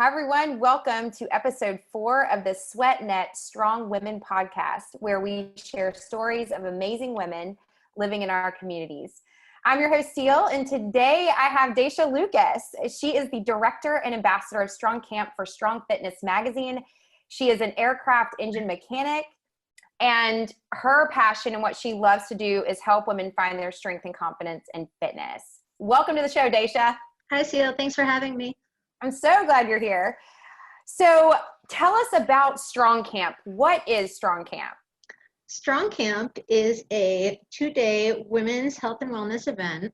Hi, everyone. Welcome to episode 4 of the SweatNet Strong Women podcast, where we share stories of amazing women living in our communities. I'm your host, Cel, and today I have Dacia Lucas. She is the director and ambassador of Strong Camp for Strong Fitness magazine. She is an aircraft engine mechanic, and her passion and what she loves to do is help women find their strength and confidence in fitness. Welcome to the show, Dacia. Hi, Cel. Thanks for having me. I'm so glad you're here. So tell us about Strong Camp. What is Strong Camp? Strong Camp is a 2-day women's health and wellness event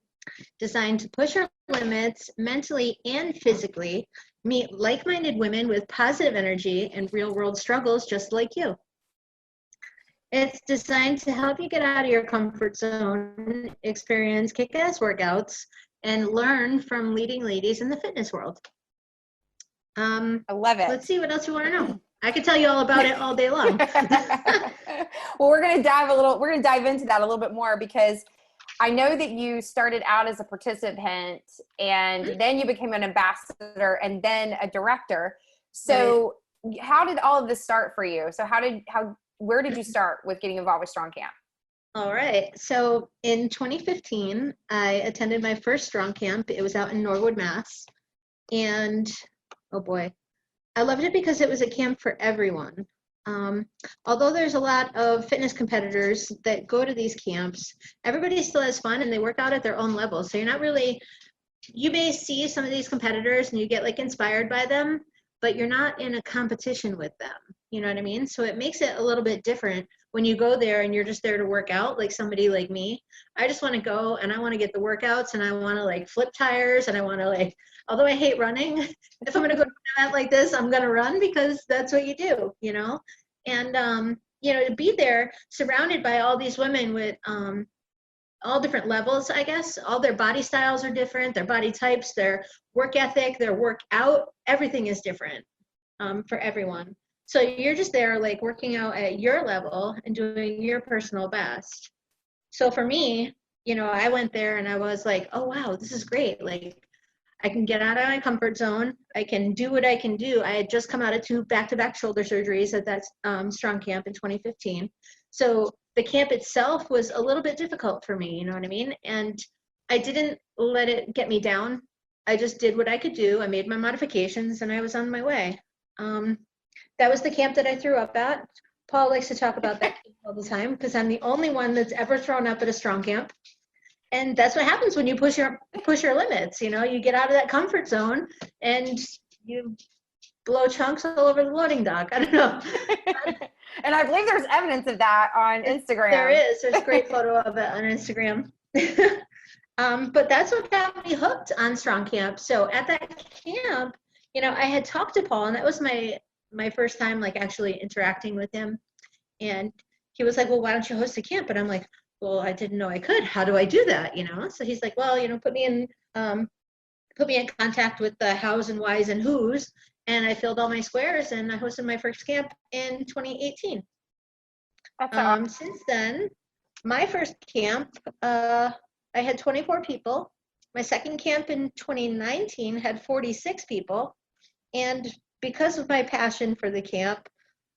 designed to push our limits mentally and physically, meet like-minded women with positive energy and real-world struggles just like you. It's designed to help you get out of your comfort zone, experience kick-ass workouts, and learn from leading ladies in the fitness world. I love it. Let's see what else you want to know. I could tell you all about it all day long. Well, we're going to dive into that a little bit more, because I know that you started out as a participant and then you became an ambassador and then a director. So How did all of this start for you? So where did you start with getting involved with Strong Camp? All right. So in 2015, I attended my first Strong Camp. It was out in Norwood, Mass. And oh boy, I loved it because it was a camp for everyone. Although there's a lot of fitness competitors that go to these camps, everybody still has fun and they work out at their own level. So you may see some of these competitors and you get like inspired by them, but you're not in a competition with them. You know what I mean? So it makes it a little bit different when you go there and you're just there to work out, like somebody like me. I just want to go and I want to get the workouts and I want to like flip tires and I want to although I hate running, if I'm going to go to an event like this, I'm going to run because that's what you do, you know? And, to be there surrounded by all these women with all different levels, I guess, all their body styles are different, their body types, their work ethic, their workout, everything is different for everyone. So you're just there like working out at your level and doing your personal best. So for me, I went there and I was like, oh, wow, this is great. Like, I can get out of my comfort zone. I can do what I can do. I had just come out of 2 back-to-back shoulder surgeries at that Strong Camp in 2015. So the camp itself was a little bit difficult for me, you know what I mean? And I didn't let it get me down. I just did what I could do. I made my modifications and I was on my way. That was the camp that I threw up at. Paul likes to talk about that camp all the time because I'm the only one that's ever thrown up at a Strong Camp. And that's what happens when you push your limits. You get out of that comfort zone and you blow chunks all over the loading dock. I don't know. And I believe there's evidence of that on Instagram. There is. There's a great photo of it on Instagram. But that's what got me hooked on Strong Camp. So at that camp, I had talked to Paul, and that was my first time like actually interacting with him. And he was like, well, why don't you host a camp? And I'm like, well, I didn't know I could. How do I do that? So he's like, well, put me in contact with the hows and whys and whos. And I filled all my squares and I hosted my first camp in 2018. That's awesome. Since then, my first camp, I had 24 people. My second camp in 2019 had 46 people. And because of my passion for the camp,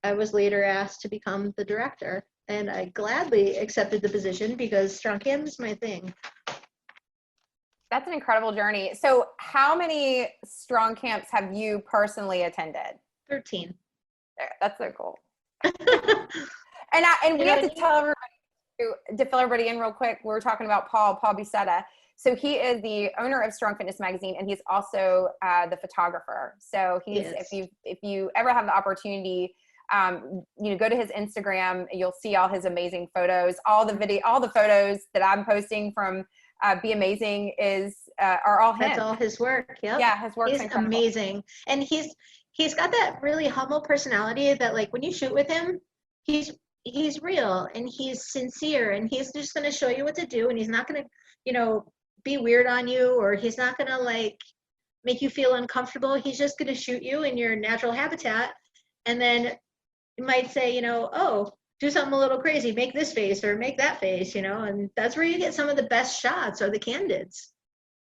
I was later asked to become the director. And I gladly accepted the position because Strong Camp is my thing. That's an incredible journey. So how many Strong Camps have you personally attended? 13. That's so cool. And we have to tell everybody, to fill everybody in real quick, we're talking about Paul Busetta. So he is the owner of Strong Fitness magazine, and he's also the photographer. So if you ever have the opportunity, go to his Instagram. You'll see all his amazing photos. All the photos that I'm posting from Be Amazing are all him. That's all his work. Yep. Yeah, his work's He's incredible. Amazing, and he's got that really humble personality that like when you shoot with him, he's real and he's sincere and he's just going to show you what to do, and he's not going to be weird on you, or he's not going to like make you feel uncomfortable. He's just going to shoot you in your natural habitat, and then you might say, oh, do something a little crazy, make this face or make that face, and that's where you get some of the best shots, or the candids.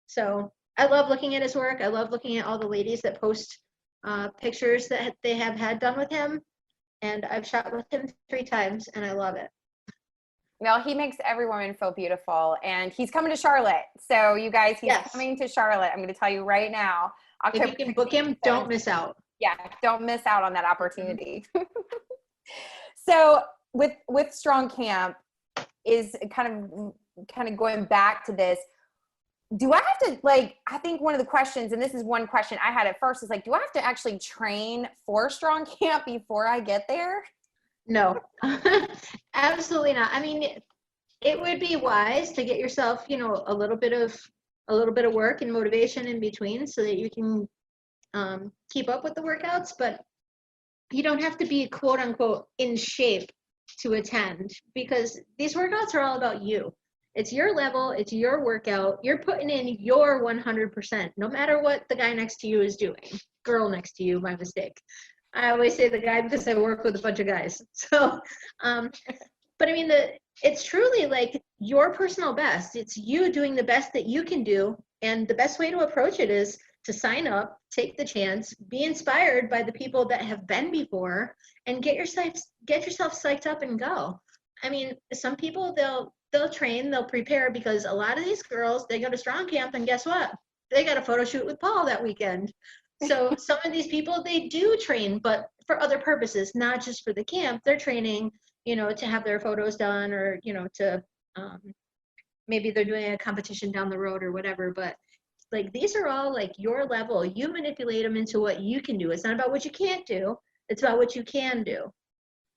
So I love looking at his work. I love looking at all the ladies that post pictures that they have had done with him. And I've shot with him 3 times, and I love it. Well, he makes every woman feel beautiful, and he's coming to Charlotte. So you guys, he's coming to Charlotte. I'm going to tell you right now. October, if you can book him, don't miss out. Yeah, don't miss out on that opportunity. So with Strong Camp is kind of going back to this. Do I have to, like, I think one of the questions, and this is one question I had at first, is like, do I have to actually train for Strong Camp before I get there? No, absolutely not. I mean, it would be wise to get yourself, you know, a little bit of work and motivation in between so that you can keep up with the workouts, but you don't have to be quote unquote in shape to attend, because these workouts are all about you. It's your level, it's your workout. You're putting in your 100%, no matter what the guy next to you is doing. Girl next to you, my mistake. I always say the guy because I work with a bunch of guys. So, but I mean, it's truly like your personal best. It's you doing the best that you can do. And the best way to approach it is to sign up, take the chance, be inspired by the people that have been before, and get yourself psyched up and go. I mean, some people, they'll train, they'll prepare, because a lot of these girls, they go to Strong Camp, and guess what? They got a photo shoot with Paul that weekend. So some of these people, they do train, but for other purposes, not just for the camp. They're training, you know, to have their photos done, or, you know, to maybe they're doing a competition down the road or whatever. But like, these are all like your level. You manipulate them into what you can do. It's not about what you can't do. It's about what you can do.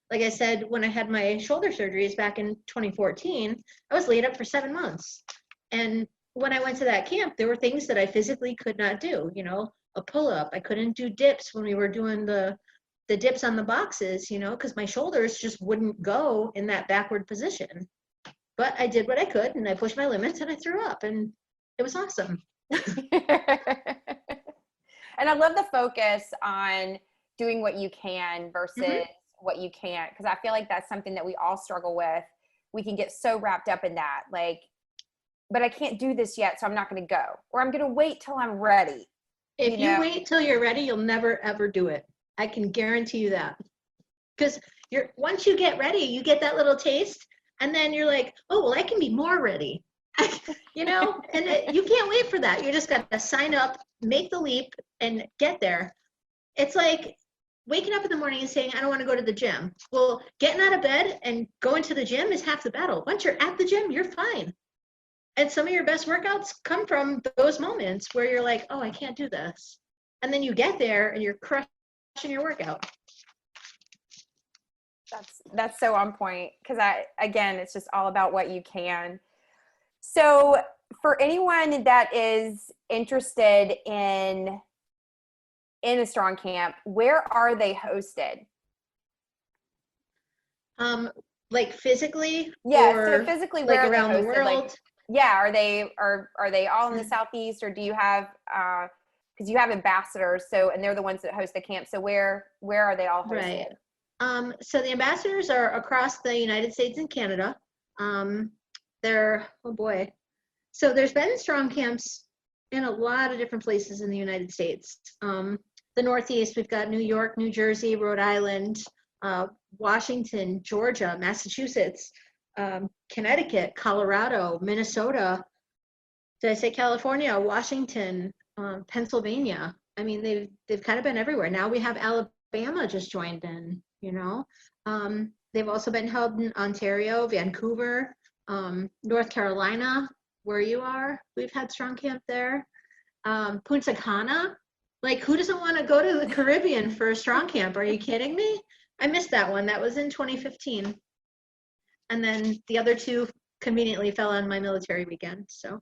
Like I said, when I had my shoulder surgeries back in 2014, I was laid up for 7 months. And when I went to that camp, there were things that I physically could not do, you know, a pull-up. I couldn't do dips when we were doing the dips on the boxes, you know, because my shoulders just wouldn't go in that backward position. But I did what I could, and I pushed my limits, and I threw up, and it was awesome. And I love the focus on doing what you can versus what you can't, because I feel like that's something that we all struggle with. We can get so wrapped up in that, like, but I can't do this yet, so I'm not going to go, or I'm going to wait till I'm ready. If you wait till you're ready, you'll never ever do it. I can guarantee you that. Because once you get ready, you get that little taste, and then you're like, oh, well, I can be more ready. You know, and you can't wait for that. You just got to sign up, make the leap, and get there. It's like waking up in the morning and saying, I don't want to go to the gym. Well, getting out of bed and going to the gym is half the battle. Once you're at the gym, you're fine. And some of your best workouts come from those moments where you're like, oh, I can't do this. And then you get there and you're crushing your workout. That's so on point, because again, it's just all about what you can. So for anyone that is interested in a Strong Camp, where are they hosted? Like physically? Yeah, or so physically, like where around are they hosted? the world? Like, yeah, are they all in the Southeast, or do you have because you have ambassadors, so, and they're the ones that host the camp. So where are they all hosted? Right. So the ambassadors are across the United States and Canada. They're, oh boy. So there's been Strong Camps in a lot of different places in the United States. The Northeast, we've got New York, New Jersey, Rhode Island, Washington, Georgia, Massachusetts, Connecticut, Colorado, Minnesota. Did I say California? Washington, Pennsylvania. I mean, they've kind of been everywhere. Now we have Alabama just joined in, you know. They've also been held in Ontario, Vancouver, North Carolina, where you are. We've had Strong Camp there. Punta Cana. Like, who doesn't want to go to the Caribbean for a Strong Camp? Are you kidding me? I missed that one. That was in 2015. And then the other two conveniently fell on my military weekend, so.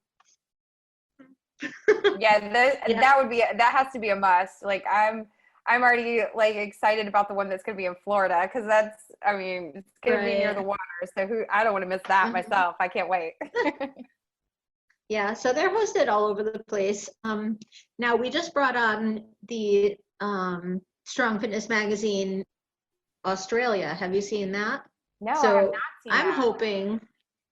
That has to be a must. Like, I'm already like excited about the one that's going to be in Florida, because it's going to be near the water. So I don't want to miss that myself. I can't wait. Yeah, so they're hosted all over the place. Now we just brought on the Strong Fitness Magazine Australia. Have you seen that? No, so I have not seen that.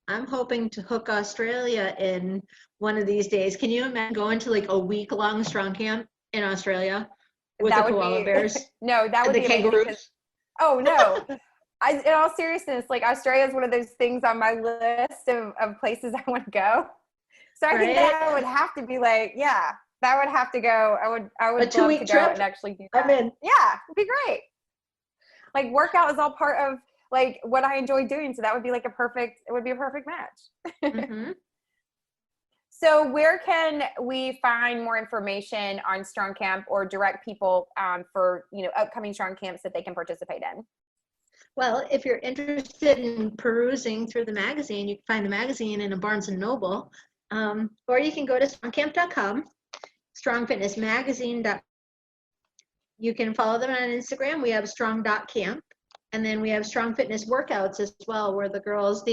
I'm hoping to hook Australia in one of these days. Can you imagine going to like a week-long Strong Camp in Australia? with the koala bears. No, that would the be amazing. Kangaroos. Oh no. In all seriousness, like Australia is one of those things on my list of places I want to go. So I think that would have to be like, yeah, that would have to go. I would love to go trip? and actually do that. I'm in. Yeah, it'd be great. Like workout is all part of like what I enjoy doing. So that would be like it would be a perfect match. Mm-hmm. So where can we find more information on Strong Camp or direct people for, upcoming Strong Camps that they can participate in? Well, if you're interested in perusing through the magazine, you can find the magazine in a Barnes & Noble, or you can go to strongcamp.com, strongfitnessmagazine.com. You can follow them on Instagram. We have strong.camp. And then we have Strong Fitness workouts as well, where the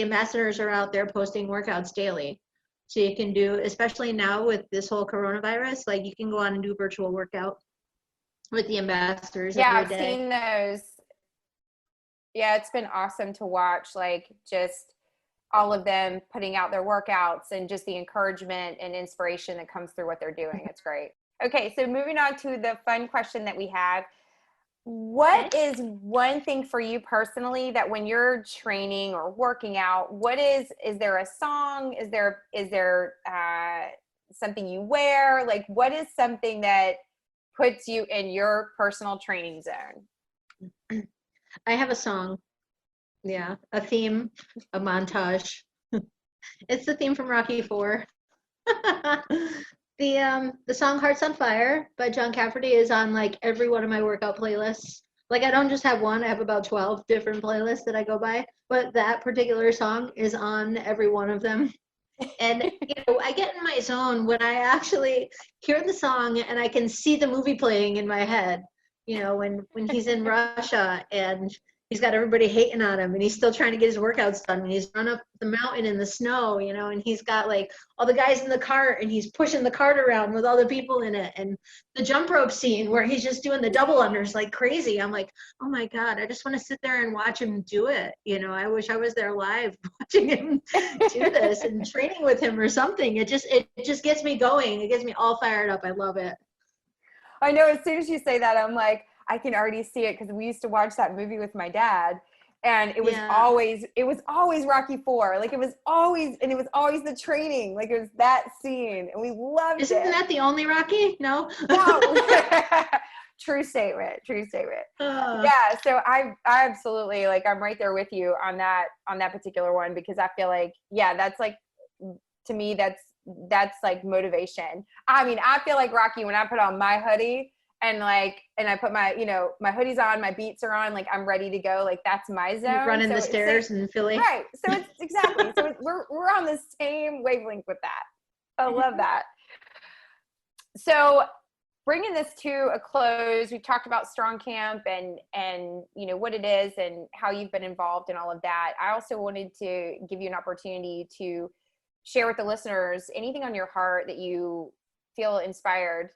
ambassadors are out there posting workouts daily. So you can do, especially now with this whole coronavirus, like you can go on and do virtual workout with the ambassadors every day. Yeah, I've seen those. Yeah, it's been awesome to watch, like just all of them putting out their workouts and just the encouragement and inspiration that comes through what they're doing. It's great. Okay, so moving on to the fun question that we have. What is one thing for you personally that when you're training or working out, is there a song? Is there something you wear? Like what is something that puts you in your personal training zone? I have a song. Yeah, a theme, a montage. It's the theme from Rocky IV. The song Hearts on Fire by John Cafferty is on like every one of my workout playlists. Like I don't just have one, I have about 12 different playlists that I go by, but that particular song is on every one of them. And I get in my zone when I actually hear the song and I can see the movie playing in my head. When he's in Russia and he's got everybody hating on him and he's still trying to get his workouts done and he's run up the mountain in the snow, and he's got like all the guys in the cart and he's pushing the cart around with all the people in it, and the jump rope scene where he's just doing the double unders like crazy. I'm like, oh my God, I just want to sit there and watch him do it. I wish I was there live watching him do this and training with him or something. It just gets me going. It gets me all fired up. I love it. I know, as soon as you say that, I'm like, I can already see it because we used to watch that movie with my dad, and it was always Rocky IV. Like it was always the training. Like it was that scene, and we loved it. Isn't that the only Rocky? No. True statement. Yeah. So I absolutely, like, I'm right there with you on that particular one, because I feel like, yeah, that's like, to me, that's like motivation. I mean, I feel like Rocky when I put on my hoodie and I put my, my hoodie's on, my beats are on, like I'm ready to go. Like that's my zone. You're running the stairs in Philly. Right. So it's exactly. So we're on the same wavelength with that. I love that. So bringing this to a close, we've talked about Strong Camp and what it is and how you've been involved in all of that. I also wanted to give you an opportunity to share with the listeners anything on your heart that you feel inspired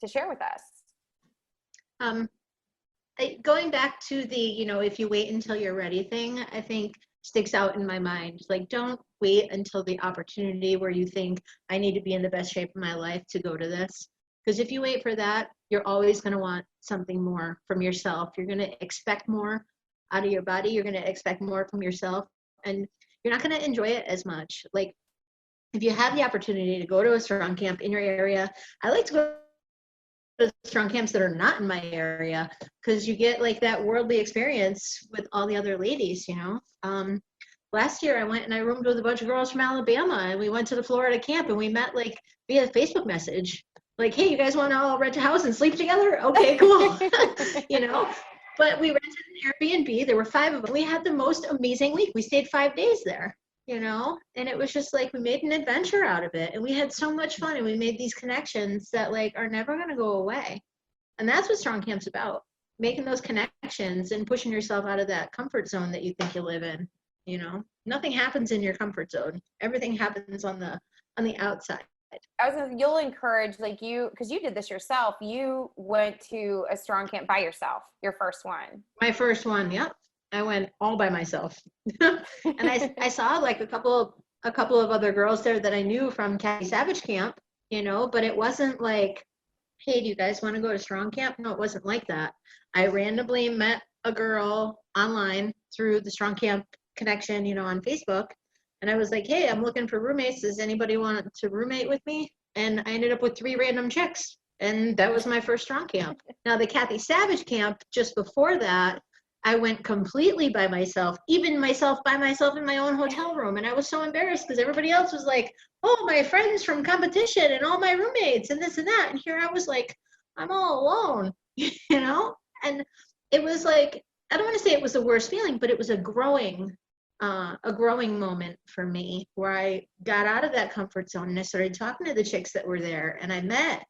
to share with us. Going back to the, if you wait until you're ready thing, I think sticks out in my mind. Like, don't wait until the opportunity where you think I need to be in the best shape of my life to go to this. Because if you wait for that, you're always going to want something more from yourself. You're going to expect more out of your body. You're going to expect more from yourself. And you're not going to enjoy it as much. Like, if you have the opportunity to go to a Strong Camp in your area, I like to go to Strong Camps that are not in my area, because you get like that worldly experience with all the other ladies. Last year I went and I roomed with a bunch of girls from Alabama, and we went to the Florida camp, and we met like via Facebook message, like, hey, you guys want to all rent a house and sleep together? Okay, cool. But we rented an Airbnb. There were 5 of them. We had the most amazing week. We stayed 5 days there, and it was just like we made an adventure out of it, and we had so much fun, and we made these connections that like are never going to go away. And that's what Strong Camp's about, making those connections and pushing yourself out of that comfort zone that you think you live in. Nothing happens in your comfort zone. Everything happens on the outside. You'll encourage, like, because you did this yourself. You went to a Strong Camp by yourself, your first one. My first one, yep. I went all by myself. And I saw like a couple of other girls there that I knew from Kathy Savage Camp, but it wasn't like hey, do you guys want to go to strong camp? No, it wasn't like that. I randomly met a girl online through the strong camp connection, on Facebook. And I was like, hey, I'm looking for roommates. Does anybody want to roommate with me? And I ended up with 3 random chicks. And that was my first strong camp. Now, the Kathy Savage camp, just before that, I went completely by myself, even myself by myself in my own hotel room. And I was so embarrassed because everybody else was like, oh, my friends from competition and all my roommates and this and that. And here I was like, I'm all alone, And it was like, I don't want to say it was the worst feeling, but it was a growing moment for me where I got out of that comfort zone and I started talking to the chicks that were there. And I met,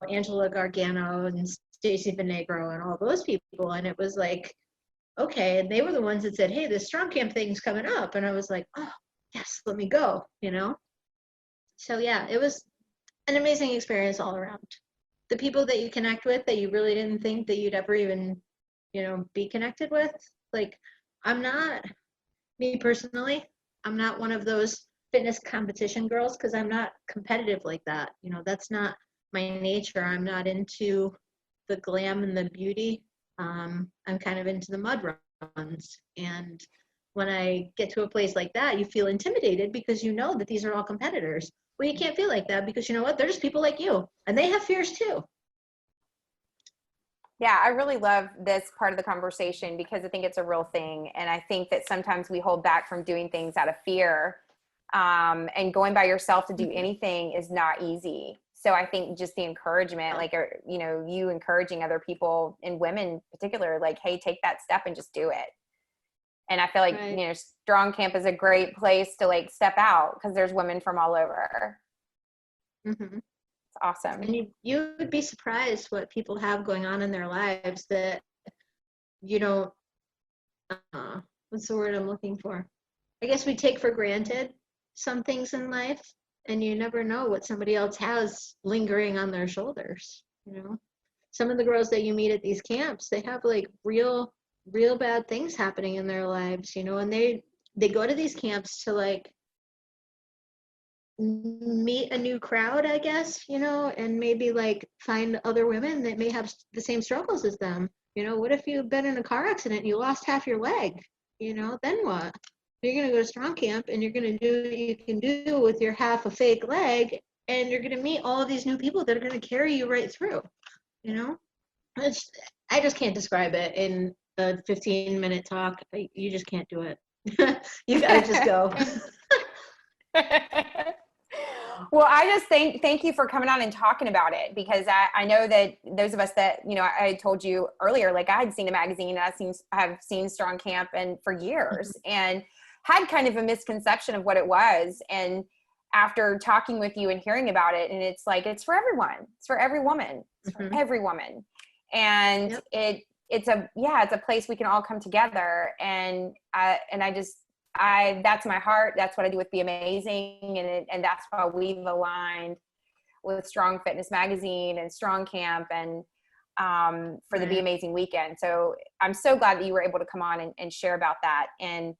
Angela Gargano and Stacey Vinegro and all those people. And it was like, okay. And they were the ones that said, hey, this strong camp thing's coming up. And I was like, oh, yes, let me go, So yeah, it was an amazing experience all around. The people that you connect with that you really didn't think that you'd ever even, be connected with. Like, me personally, I'm not one of those fitness competition girls because I'm not competitive like that. That's not my nature. I'm not into the glam and the beauty. I'm kind of into the mud runs. And when I get to a place like that, you feel intimidated because you know that these are all competitors. Well, you can't feel like that because you know what? They're just people like you, and they have fears too. Yeah, I really love this part of the conversation because I think it's a real thing. And I think that sometimes we hold back from doing things out of fear. And going by yourself to do anything is not easy. So I think just the encouragement, like, you encouraging other people and women in particular, like, hey, take that step and just do it. And I feel like, Right. Strong Camp is a great place to like step out because there's women from all over. Mm-hmm. It's awesome. And you would be surprised what people have going on in their lives that you don't, what's the word I'm looking for? I guess we take for granted some things in life, and you never know what somebody else has lingering on their shoulders. Some of the girls that you meet at these camps, they have like real bad things happening in their lives, and they go to these camps to like meet a new crowd, I guess, and maybe like find other women that may have the same struggles as them. What if you've been in a car accident and you lost half your leg? Then what? You're going to go to strong camp and you're going to do what you can do with your half a fake leg, and you're going to meet all of these new people that are going to carry you right through. I just can't describe it in a 15-minute talk. You just can't do it. You got to just go. Well, I just thank you for coming on and talking about it, because I know that those of us that, I told you earlier, like I had seen a magazine and I have seen Strong Camp and for years and had kind of a misconception of what it was. And after talking with you and hearing about it, and it's like, it's for everyone. It's for every woman. It's for every woman. And yep. It's a place we can all come together. And that's my heart. That's what I do with Be Amazing. And that's why we've aligned with Strong Fitness Magazine and Strong Camp and for the Be Amazing weekend. So I'm so glad that you were able to come on and share about that. And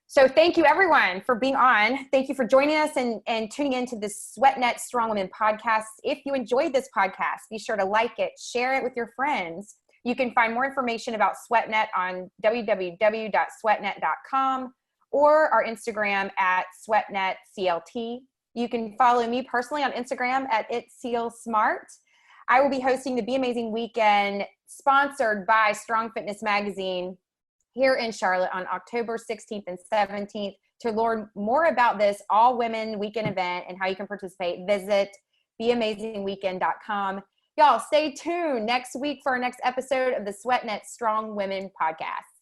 so thank you everyone for being on. Thank you for joining us and tuning into this SweatNet Strong Women podcast. If you enjoyed this podcast, be sure to like it, share it with your friends. You can find more information about SweatNet on www.sweatnet.com or our Instagram at SweatNetCLT. You can follow me personally on Instagram at Cel Smart. I will be hosting the Be Amazing weekend sponsored by Strong Fitness Magazine here in Charlotte on October 16th and 17th. To learn more about this all-women weekend event and how you can participate, visit beamazingweekend.com. Y'all, stay tuned next week for our next episode of the SweatNet Strong Women podcast.